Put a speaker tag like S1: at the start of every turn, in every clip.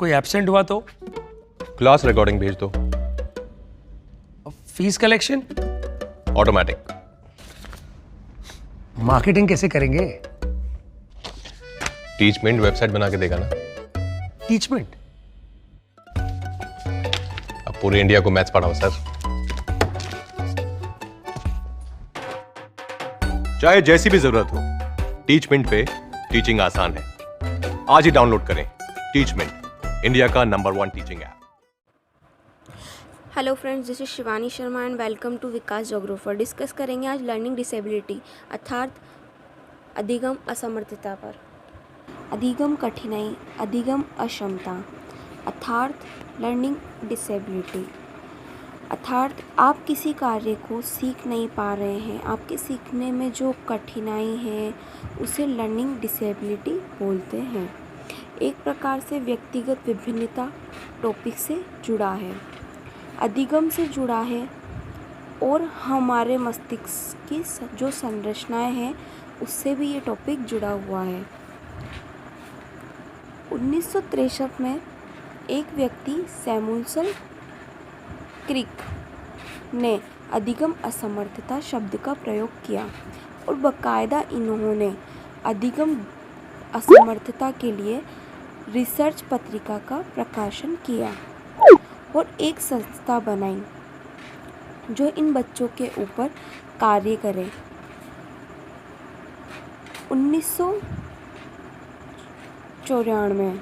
S1: कोई एब्सेंट हुआ तो?
S2: क्लास रिकॉर्डिंग भेज दो।
S1: Fees collection?
S2: ऑटोमेटिक।
S1: मार्केटिंग कैसे करेंगे?
S2: टीचमेंट वेबसाइट बना के देगा ना।
S1: टीचमेंट?
S2: अब पूरे इंडिया को मैथ्स पढ़ाओ सर। चाहे जैसी भी जरूरत हो, टीचमेंट पे टीचिंग आसान है। आज ही डाउनलोड करें टीचमेंट, इंडिया का number 1 teaching app.
S3: Hello friends, this is Shivani Sharma and welcome to Vikas geographer. Discuss करेंगे आज लर्निंग डिसेबिलिटी अर्थात अधिगम असमर्थता पर। अधिगम कठिनाई, अधिगम अक्षमता अर्थात लर्निंग डिसेबिलिटी अर्थात आप किसी कार्य को सीख नहीं पा रहे हैं, आपके सीखने में जो कठिनाई है उसे लर्निंग डिसेबिलिटी बोलते हैं। एक प्रकार से व्यक्तिगत विभिन्नता टॉपिक से जुड़ा है, अधिगम से जुड़ा है और हमारे मस्तिष्क की जो संरचनाएं हैं उससे भी ये टॉपिक जुड़ा हुआ है। 1963 में एक व्यक्ति सैमुअल क्रिक ने अधिगम असमर्थता शब्द का प्रयोग किया और बाकायदा इन्होंने अधिगम असमर्थता के लिए रिसर्च पत्रिका का प्रकाशन किया और एक संस्था बनाई जो इन बच्चों के ऊपर कार्य करे। 1994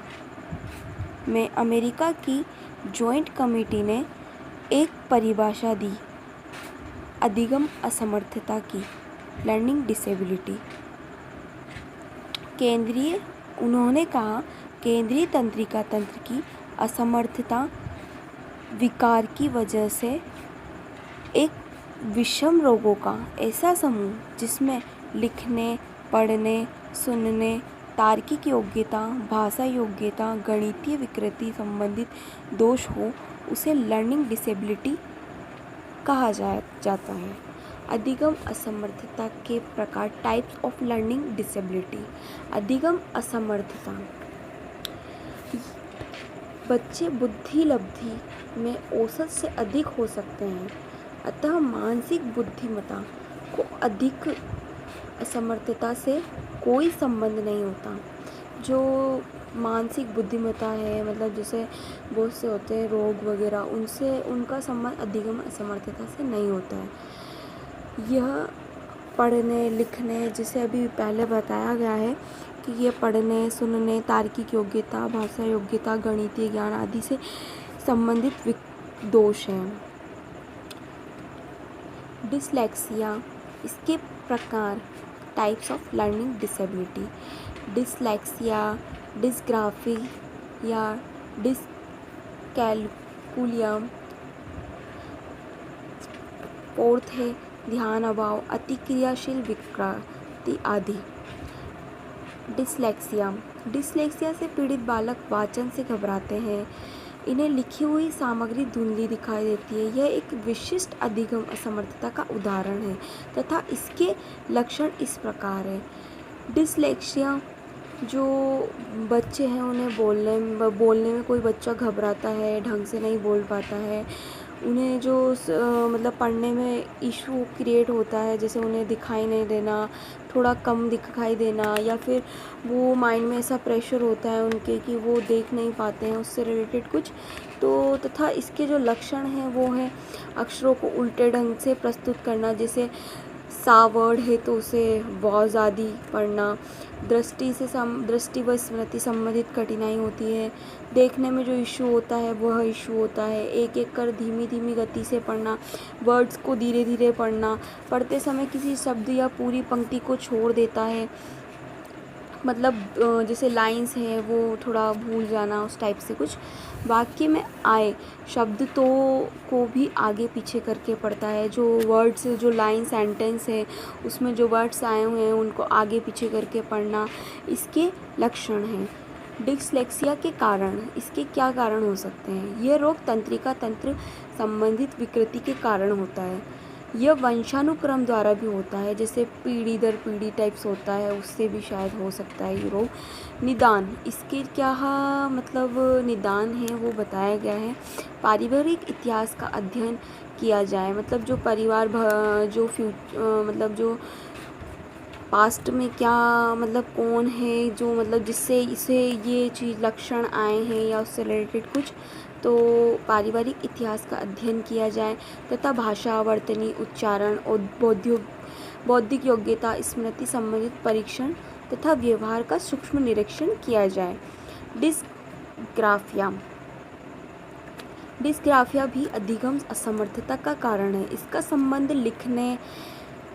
S3: में अमेरिका की जॉइंट कमेटी ने एक परिभाषा दी अधिगम असमर्थता की, लर्निंग डिसेबिलिटी। उन्होंने कहा केंद्रीय तंत्रिका तंत्र की असमर्थता विकार की वजह से एक विषम रोगों का ऐसा समूह जिसमें लिखने, पढ़ने, सुनने, तार्किक योग्यता, भाषा योग्यता, गणितीय विकृति संबंधित दोष हो, उसे लर्निंग डिसेबिलिटी कहा जाता है। अधिगम असमर्थता के प्रकार, टाइप्स ऑफ लर्निंग डिसेबिलिटी। अधिगम असमर्थता, बच्चे बुद्धि लब्धि में औसत से अधिक हो सकते हैं, अतः मानसिक बुद्धिमत्ता को अधिक असमर्थता से कोई संबंध नहीं होता। जो मानसिक बुद्धिमत्ता है, मतलब जैसे बहुत से होते हैं रोग वगैरह, उनसे उनका संबंध अधिगम असमर्थता से नहीं होता है। यह पढ़ने लिखने, जिसे अभी पहले बताया गया है कि ये पढ़ने, सुनने, तार्किक योग्यता, भाषा योग्यता, गणितीय ज्ञान आदि से संबंधित दोष हैं। डिसलेक्सिया, इसके प्रकार, types of learning disability. Dyslexia, dysgraphia या डिसकैलकुलिया। फोर्थ है ध्यान अभाव, अतिक्रियाशील विकृति आदि। डिसलेक्सिया से पीड़ित बालक वाचन से घबराते हैं, इन्हें लिखी हुई सामग्री धुंधली दिखाई देती है। यह एक विशिष्ट अधिगम असमर्थता का उदाहरण है तथा इसके लक्षण इस प्रकार है। डिसलेक्सिया जो बच्चे हैं उन्हें बोलने में कोई बच्चा घबराता है, ढंग से नहीं बोल पाता है, उन्हें जो मतलब पढ़ने में इशू क्रिएट होता है, जैसे उन्हें दिखाई नहीं देना, थोड़ा कम दिखाई देना, या फिर वो माइंड में ऐसा प्रेशर होता है उनके कि वो देख नहीं पाते हैं उससे रिलेटेड कुछ, तो तथा इसके जो लक्षण हैं वो हैं अक्षरों को उल्टे ढंग से प्रस्तुत करना, जैसे सा वर्ड है तो उसे वॉज आदि पढ़ना। दृष्टि व स्मृति संबंधित कठिनाई होती है। देखने में जो इशू होता है वह इशू होता है। एक एक कर धीमी धीमी गति से पढ़ना, वर्ड्स को धीरे धीरे पढ़ना, पढ़ते समय किसी शब्द या पूरी पंक्ति को छोड़ देता है, मतलब जैसे लाइंस है वो थोड़ा भूल जाना, उस टाइप से कुछ। वाक्य में आए शब्द तो को भी आगे पीछे करके पढ़ता है, जो वर्ड्स, जो लाइन सेंटेंस है उसमें जो वर्ड्स आए हुए हैं उनको आगे पीछे करके पढ़ना, इसके लक्षण हैं। डिसलेक्सिया के कारण, इसके क्या कारण हो सकते हैं? यह रोग तंत्रिका तंत्र संबंधित विकृति के कारण होता है। यह वंशानुक्रम द्वारा भी होता है, जैसे पीढ़ी दर पीढ़ी टाइप्स होता है, उससे भी शायद हो सकता है ये रोग। निदान, इसके क्या मतलब निदान है वो बताया गया है। पारिवारिक इतिहास का अध्ययन किया जाए, मतलब जो परिवार जो मतलब जो पास्ट में क्या मतलब कौन है जो मतलब जिससे इसे ये चीज़ लक्षण आए हैं या उससे रिलेटेड कुछ, तो पारिवारिक इतिहास का अध्ययन किया जाए तथा भाषा, वर्तनी, उच्चारण और बौद्धिक योग्यता, स्मृति संबंधित परीक्षण तथा व्यवहार का सूक्ष्म निरीक्षण किया जाए। डिस्ग्राफिया भी अधिगम असमर्थता का कारण है। इसका संबंध लिखने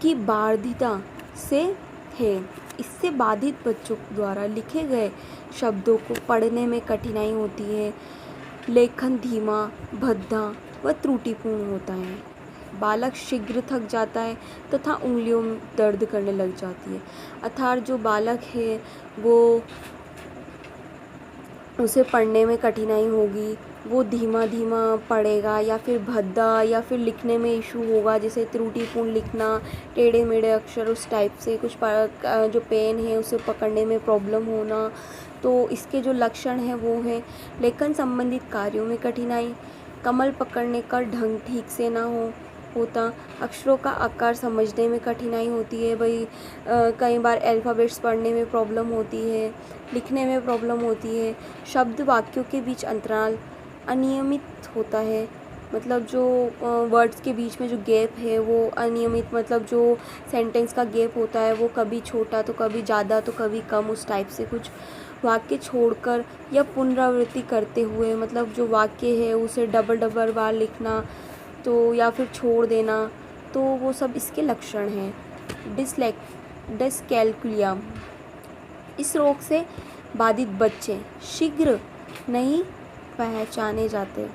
S3: की बाधिता से है। इससे बाधित बच्चों द्वारा लिखे गए शब्दों को पढ़ने में कठिनाई होती है। लेखन धीमा, भद्दा व त्रुटिपूर्ण होता है। बालक शीघ्र थक जाता है तथा उंगलियों में दर्द करने लग जाती है। अर्थात जो बालक है वो उसे पढ़ने में कठिनाई होगी, वो धीमा धीमा पढ़ेगा या फिर भद्दा या फिर लिखने में इशू होगा, जैसे त्रुटिपूर्ण लिखना, टेढ़े मेढ़े अक्षर उस टाइप से कुछ जो पेन है उसे पकड़ने में प्रॉब्लम होना। तो इसके जो लक्षण हैं वो है लेखन संबंधित कार्यों में कठिनाई, कमल पकड़ने का ढंग ठीक से ना होता, अक्षरों का आकार समझने में कठिनाई होती है। भाई कई बार अल्फ़ाबेट्स पढ़ने में प्रॉब्लम होती है, लिखने में प्रॉब्लम होती है। शब्द वाक्यों के बीच अंतराल अनियमित होता है, मतलब जो वर्ड्स के बीच में जो गैप है वो अनियमित, मतलब जो सेंटेंस का गैप होता है वो कभी छोटा तो कभी ज़्यादा तो कभी कम, उस टाइप से कुछ। वाक्य छोड़कर या पुनरावृत्ति करते हुए, मतलब जो वाक्य है उसे डबल बार लिखना तो या फिर छोड़ देना, तो वो सब इसके लक्षण हैं। डिस्कैल्कुलिया, इस रोग से बाधित बच्चे शीघ्र नहीं पहचाने जाते।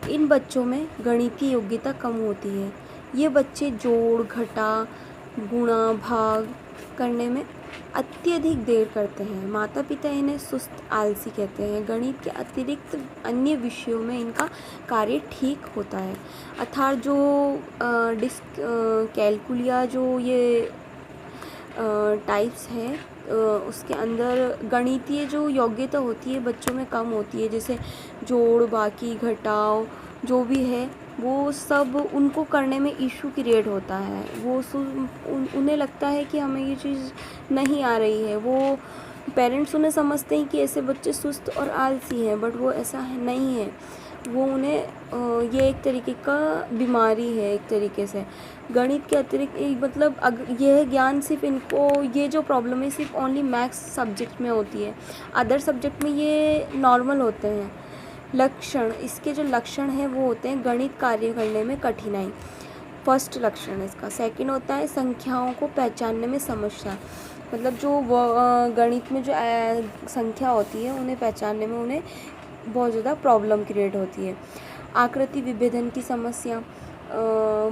S3: इन बच्चों में गणितीय योग्यता कम होती है। ये बच्चे जोड़, घटा, गुणा, भाग करने में अत्यधिक देर करते हैं। माता पिता इन्हें सुस्त, आलसी कहते हैं। गणित के अतिरिक्त अन्य विषयों में इनका कार्य ठीक होता है। अर्थात जो कैलकुलिया जो ये टाइप्स हैं उसके अंदर गणितीय जो योग्यता होती है बच्चों में कम होती है, जैसे जोड़, बाकी, घटाव जो भी है वो सब उनको करने में इशू क्रिएट होता है। वो उन्हें लगता है कि हमें ये चीज़ नहीं आ रही है। वो पेरेंट्स उन्हें समझते हैं कि ऐसे बच्चे सुस्त और आलसी हैं, बट वो ऐसा नहीं है। वो उन्हें ये एक तरीके का बीमारी है एक तरीके से। गणित के अतिरिक्त मतलब यह ज्ञान सिर्फ इनको, ये जो प्रॉब्लम है सिर्फ ओनली मैथ्स सब्जेक्ट में होती है, अदर सब्जेक्ट में ये नॉर्मल होते हैं। लक्षण, इसके जो लक्षण हैं वो होते हैं गणित कार्य करने में कठिनाई, फर्स्ट लक्षण है इसका। सेकंड होता है संख्याओं को पहचानने में समस्या, मतलब जो गणित में जो संख्या होती है उन्हें पहचानने में उन्हें बहुत ज़्यादा प्रॉब्लम क्रिएट होती है। आकृति विभेदन की समस्या,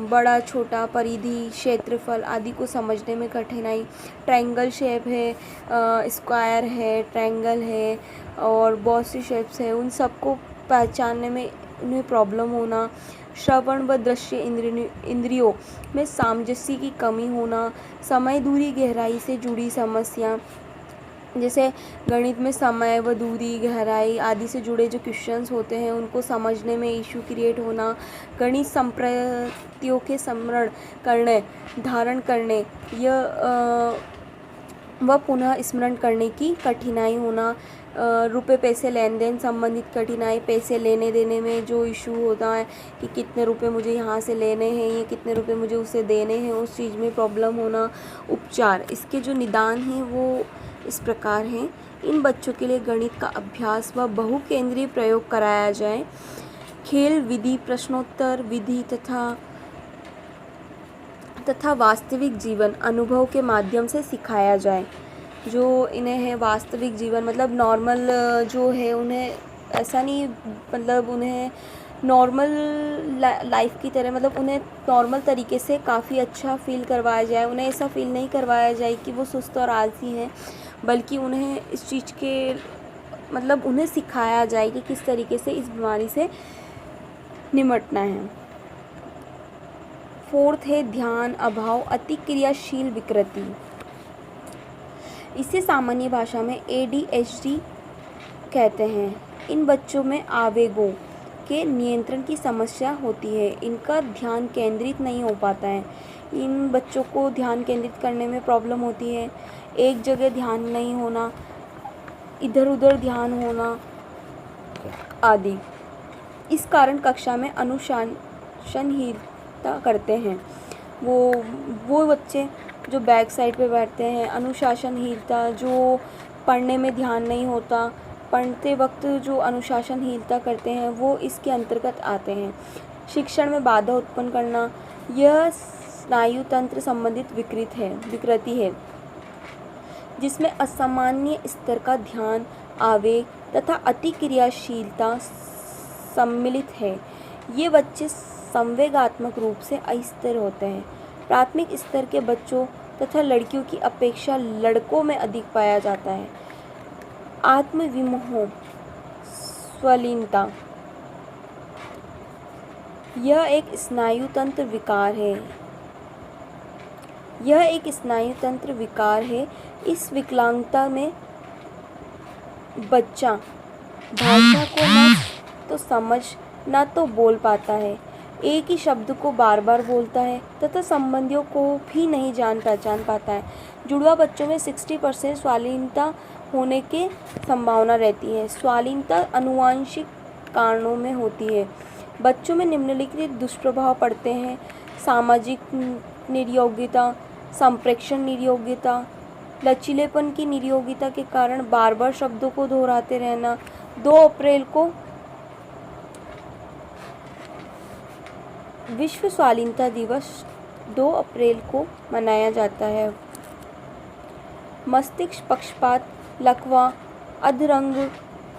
S3: बड़ा, छोटा, परिधि, क्षेत्रफल आदि को समझने में कठिनाई। ट्रायंगल शेप है, स्क्वायर है, ट्रायंगल है और बहुत सी शेप्स हैं, उन सबको पहचानने में उन्हें प्रॉब्लम होना। श्रवण व दृश्य इंद्रियों में सामंजस्य की कमी होना। समय, दूरी, गहराई से जुड़ी समस्या, जैसे गणित में समय व दूरी, गहराई आदि से जुड़े जो क्वेश्चंस होते हैं उनको समझने में इशू क्रिएट होना। गणित संप्रतियों के स्मरण करने, धारण करने व पुनः स्मरण करने की कठिनाई होना। रुपए पैसे लेन देन संबंधित कठिनाई, पैसे लेने देने में जो इशू होता है कि कितने रुपए मुझे यहाँ से लेने हैं या कितने रुपए मुझे उसे देने हैं, उस चीज़ में प्रॉब्लम होना। उपचार, इसके जो निदान हैं वो इस प्रकार हैं। इन बच्चों के लिए गणित का अभ्यास व बहुकेंद्रीय प्रयोग कराया जाए। खेल विधि, प्रश्नोत्तर विधि तथा वास्तविक जीवन अनुभव के माध्यम से सिखाया जाए। जो इन्हें है वास्तविक जीवन, मतलब नॉर्मल जो है उन्हें ऐसा नहीं, मतलब उन्हें नॉर्मल लाइफ की तरह, मतलब उन्हें नॉर्मल तरीके से काफ़ी अच्छा फील करवाया जाए। उन्हें ऐसा फील नहीं करवाया जाए कि वो सुस्त और आलसी हैं, बल्कि उन्हें इस चीज़ के मतलब उन्हें सिखाया जाए कि किस तरीके से इस बीमारी से निपटना है। फोर्थ है ध्यान अभाव अति क्रियाशील विकृति। इसे सामान्य भाषा में ADHD कहते हैं। इन बच्चों में आवेगों के नियंत्रण की समस्या होती है। इनका ध्यान केंद्रित नहीं हो पाता है। इन बच्चों को ध्यान केंद्रित करने में प्रॉब्लम होती है। एक जगह ध्यान नहीं होना, इधर उधर ध्यान होना आदि। इस कारण कक्षा में अनुशासनहीनता करते हैं। वो बच्चे जो बैक साइड पे बैठते हैं, अनुशासनहीनता, जो पढ़ने में ध्यान नहीं होता, पढ़ते वक्त जो अनुशासनहीनता करते हैं, वो इसके अंतर्गत आते हैं। शिक्षण में बाधा उत्पन्न करना, यह स्नायु तंत्र संबंधित विकृति है जिसमें असामान्य स्तर का ध्यान, आवेग तथा अति क्रियाशीलता सम्मिलित है। ये बच्चे संवेगात्मक रूप से अस्थिर होते हैं। प्राथमिक स्तर के बच्चों तथा लड़कियों की अपेक्षा लड़कों में अधिक पाया जाता है। आत्मविमोह, स्वलीनता, यह एक स्नायु तंत्र विकार है। इस विकलांगता में बच्चा भाषा को न तो समझ न तो बोल पाता है, एक ही शब्द को बार बार बोलता है तथा संबंधियों को भी नहीं पहचान पाता है। जुड़वा बच्चों में 60% स्वालीनता होने की संभावना रहती है। स्वालीनता आनुवंशिक कारणों में होती है। बच्चों में निम्नलिखित दुष्प्रभाव पड़ते हैं: सामाजिक निर्योग्यता, संप्रेषण निर्योग्यता, लचीलेपन की निर्योग्यता के कारण बार बार शब्दों को दोहराते रहना। 2 अप्रैल को विश्व स्वालीनता दिवस 2 अप्रैल को मनाया जाता है। मस्तिष्क पक्षपात, लकवा, अधरंग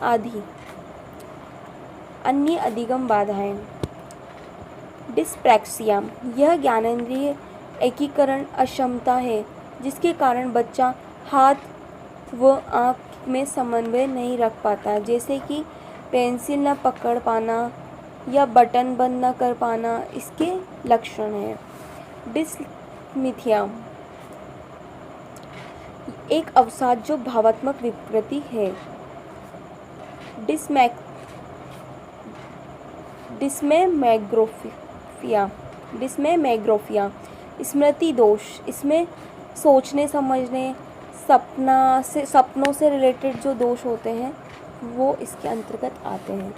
S3: आदि अन्य अधिगम बाधाएं। डिस्प्रैक्सिया, यह ज्ञानेंद्रिय एकीकरण अक्षमता है जिसके कारण बच्चा हाथ व आँख में समन्वय नहीं रख पाता, जैसे कि पेंसिल न पकड़ पाना या बटन बंद न कर पाना इसके लक्षण हैं। डिस्मिथिया, एक अवसाद जो भावात्मक विकृति है। डिस्मेमेग्रोफिया, स्मृति दोष, इसमें सोचने समझने सपनों से रिलेटेड जो दोष होते हैं वो इसके अंतर्गत आते हैं।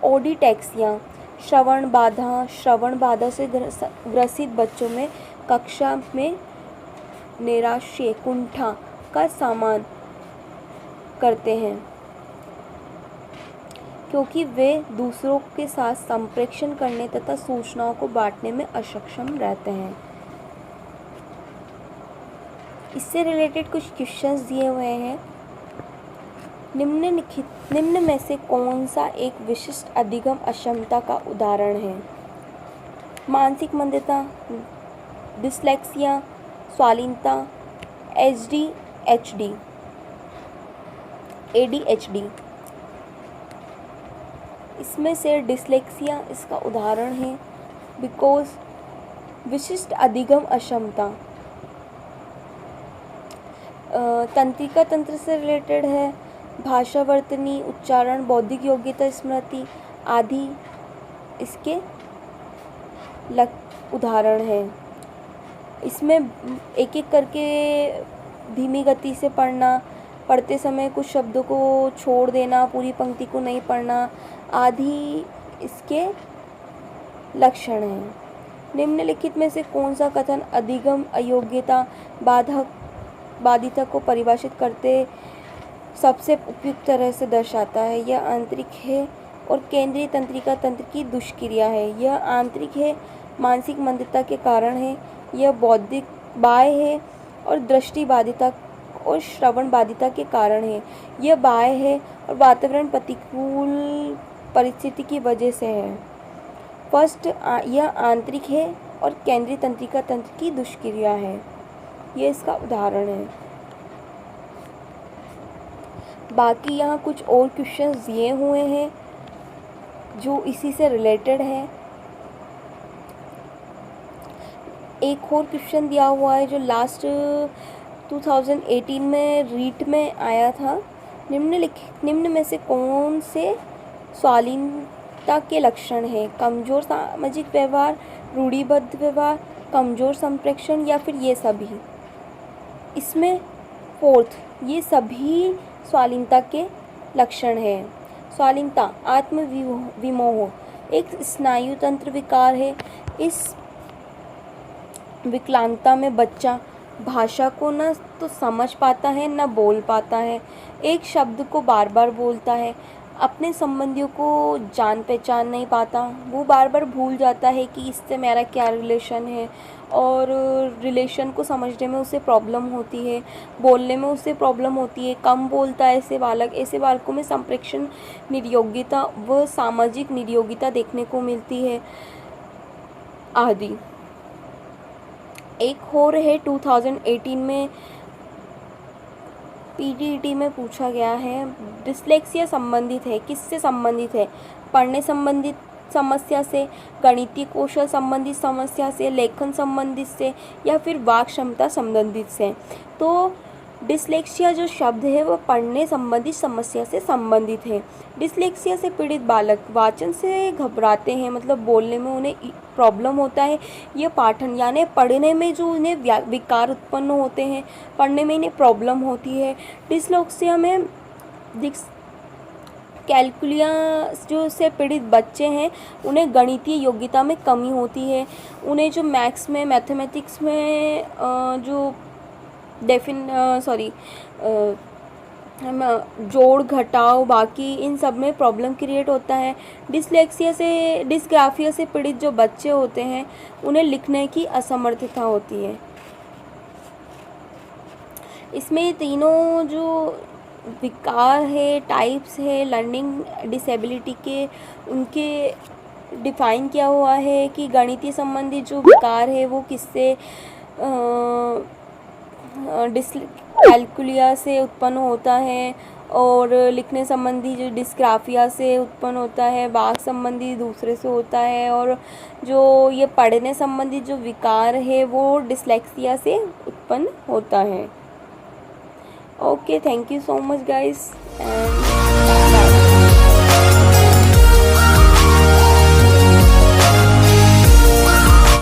S3: ओडिटैक्सिया, श्रवण बाधा से ग्रसित बच्चों में कक्षा में नैराश्य, कुंठा का सामना करते हैं क्योंकि वे दूसरों के साथ संप्रेषण करने तथा सूचनाओं को बांटने में अक्षम रहते हैं। इससे रिलेटेड कुछ क्वेश्चंस दिए हुए हैं। निम्न में से कौन सा एक विशिष्ट अधिगम अक्षमता का उदाहरण है? मानसिक मंदता, डिस्लेक्सिया, स्वालीनता, ADHD। इसमें से डिस्लेक्सिया इसका उदाहरण है बिकॉज विशिष्ट अधिगम अक्षमता तंत्रिका तंत्र से रिलेटेड है। भाषा, वर्तनी, उच्चारण, बौद्धिक योग्यता, स्मृति आदि इसके उदाहरण हैं। इसमें एक एक करके धीमी गति से पढ़ते समय कुछ शब्दों को छोड़ देना, पूरी पंक्ति को नहीं पढ़ना आदि इसके लक्षण हैं। निम्नलिखित में से कौन सा कथन अधिगम अयोग्यता बाधिता को परिभाषित करते सबसे उपयुक्त तरह से दर्शाता है? यह आंतरिक है और केंद्रीय तंत्रिका तंत्र की दुष्क्रिया है। यह आंतरिक है, मानसिक मंदता के कारण है। यह बौद्धिक बाह्य है और दृष्टि बाधिता और श्रवण बाधिता के कारण है। यह बाह्य है और वातावरण प्रतिकूल परिस्थिति की वजह से है। फर्स्ट, यह आंतरिक है और केंद्रीय तंत्रिका तंत्र की दुष्क्रिया है। ये इसका उदाहरण है। बाकी यहाँ कुछ और क्वेश्चंस दिए हुए हैं जो इसी से रिलेटेड है। एक और क्वेश्चन दिया हुआ है जो लास्ट 2018 में रीट में आया था। निम्न में से कौन से शालीनता के लक्षण हैं? कमज़ोर सामाजिक व्यवहार, रूढ़िबद्ध व्यवहार, कमज़ोर संप्रेषण या फिर ये सभी? इसमें फोर्थ, ये सभी शालीनता के लक्षण हैं। शालीनता आत्मविमोह एक स्नायु तंत्र विकार है। इस विकलांगता में बच्चा भाषा को न तो समझ पाता है न बोल पाता है, एक शब्द को बार बार बोलता है, अपने संबंधियों को जान पहचान नहीं पाता, वो बार बार भूल जाता है कि इससे मेरा क्या रिलेशन है, और रिलेशन को समझने में उसे प्रॉब्लम होती है, बोलने में उसे प्रॉब्लम होती है, कम बोलता है ऐसे बालकों में संप्रेषण निर्योग्यता व सामाजिक निर्योग्यता देखने को मिलती है आदि। एक और है 2018 में पीटीईटी में पूछा गया है, डिस्लेक्सिया संबंधित है, किससे संबंधित है? पढ़ने संबंधित समस्या से, गणितीय कौशल संबंधित समस्या से, लेखन संबंधित से या फिर वाक क्षमता संबंधित से? तो डिस्लेक्सिया जो शब्द है वो पढ़ने संबंधित समस्या से संबंधित है। डिस्लेक्सिया से पीड़ित बालक वाचन से घबराते हैं, मतलब बोलने में उन्हें प्रॉब्लम होता है, ये पाठन यानी पढ़ने में जो उन्हें विकार उत्पन्न होते हैं, पढ़ने में इन्हें प्रॉब्लम होती है। डिस्लेक्सिया में कैलकुलिया जो से पीड़ित बच्चे हैं उन्हें गणितीय योग्यता में कमी होती है, उन्हें जो मैथमेटिक्स में जो जोड़ घटाव बाकी इन सब में प्रॉब्लम क्रिएट होता है। डिस्ग्राफिया से पीड़ित जो बच्चे होते हैं उन्हें लिखने की असमर्थता होती है। इसमें ये तीनों जो विकार है, टाइप्स है लर्निंग डिसेबिलिटी के, उनके डिफाइन किया हुआ है कि गणितीय संबंधी जो विकार है वो किससे कैलकुलिया से उत्पन्न होता है, और लिखने संबंधी जो डिस्ग्राफिया से उत्पन्न होता है, वाक संबंधी दूसरे से होता है, और जो ये पढ़ने संबंधी जो विकार है वो डिस्लेक्सिया से उत्पन्न होता है। Okay, thank you so much guys and